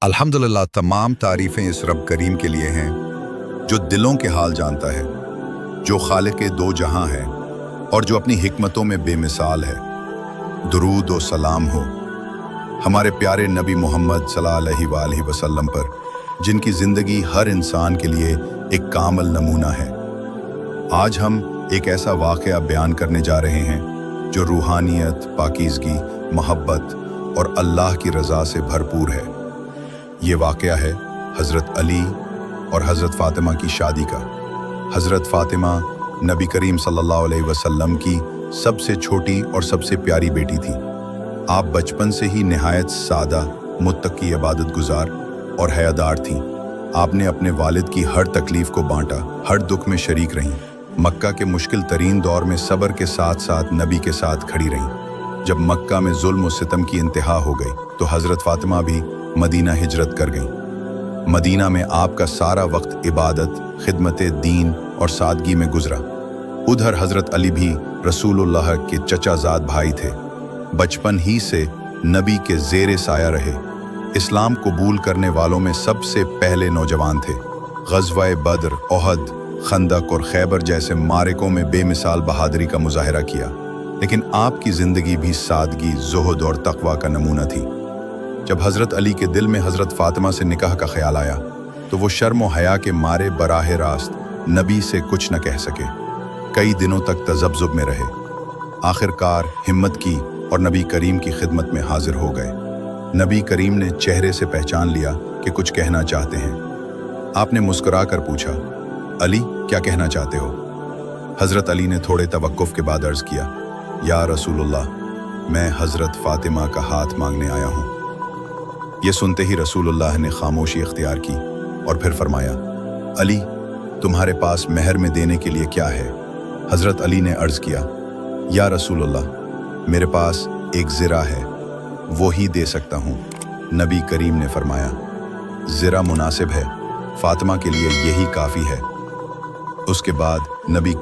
अल्हम्दुलिल्लाह, तमाम तारीफ़ें इस रब करीम के लिए हैं जो दिलों के हाल जानता है, जो खालिक़े दो जहां है और जो अपनी हिकमतों में बेमिसाल है। दुरूद और सलाम हो हमारे प्यारे नबी मोहम्मद सल्लल्लाहु अलैहि वसल्लम पर, जिनकी ज़िंदगी हर इंसान के लिए एक कामिल नमूना है। आज हम एक ऐसा वाक़या बयान करने जा रहे हैं जो रूहानियत, पाकीज़गी, मोहब्बत और अल्लाह की रज़ा से भरपूर है। ये वाक़या है हज़रत अली और हज़रत फ़ातिमा की शादी का। हज़रत फ़ातिमा नबी करीम सल्लल्लाहु अलैहि वसल्लम की सबसे छोटी और सबसे प्यारी बेटी थी। आप बचपन से ही निहायत सादा, मुत्तकी, इबादत गुजार और हयादार थीं। आपने अपने वालिद की हर तकलीफ़ को बांटा, हर दुख में शरीक रहीं। मक्का के मुश्किल तरीन दौर में सब्र के साथ साथ नबी के साथ खड़ी रहीं। जब मक्का में जुल्म और सितम की इंतहा हो गई तो हज़रत फ़ातिमा भी मदीना हिजरत कर गईं। मदीना में आपका सारा वक्त इबादत, खिदमत दीन और सादगी में गुजरा। उधर हज़रत अली भी रसूलुल्लाह के चचाजाद भाई थे। बचपन ही से नबी के ज़ेरे साया रहे। इस्लाम कबूल करने वालों में सबसे पहले नौजवान थे। ग़ज़वा बद्र, ओहद, खंदक और खैबर जैसे मारकों में बेमिसाल बहादुरी का मुजाहरा किया। लेकिन आपकी ज़िंदगी भी सादगी, ज़ुहद और तक़वा का नमूना थी। जब हज़रत अली के दिल में हज़रत फ़ातिमा से निकाह का ख्याल आया तो वो शर्म व हया के मारे बराह रास्त नबी से कुछ न कह सके। कई दिनों तक तज़ब्ज़ुब में रहे। आखिरकार हिम्मत की और नबी करीम की खिदमत में हाजिर हो गए। नबी करीम ने चेहरे से पहचान लिया कि कुछ कहना चाहते हैं। आपने मुस्कुरा कर पूछा, अली, क्या कहना चाहते हो? हज़रत अली ने थोड़े तवक्कुफ़ के बाद अर्ज़ किया, या रसूलुल्लाह, मैं हज़रत फ़ातिमा का हाथ मांगने आया हूँ। ये सुनते ही रसूलुल्लाह ने खामोशी इख्तियार की और फिर फरमाया, अली, तुम्हारे पास महर में देने के लिए क्या है? हज़रत अली ने अर्ज़ किया, या रसूलुल्लाह, मेरे पास एक ज़िरा है, वो ही दे सकता हूँ। नबी करीम ने फरमाया, ज़िरा मुनासिब है, फ़ातिमा के लिए यही काफ़ी है। उसके बाद नबी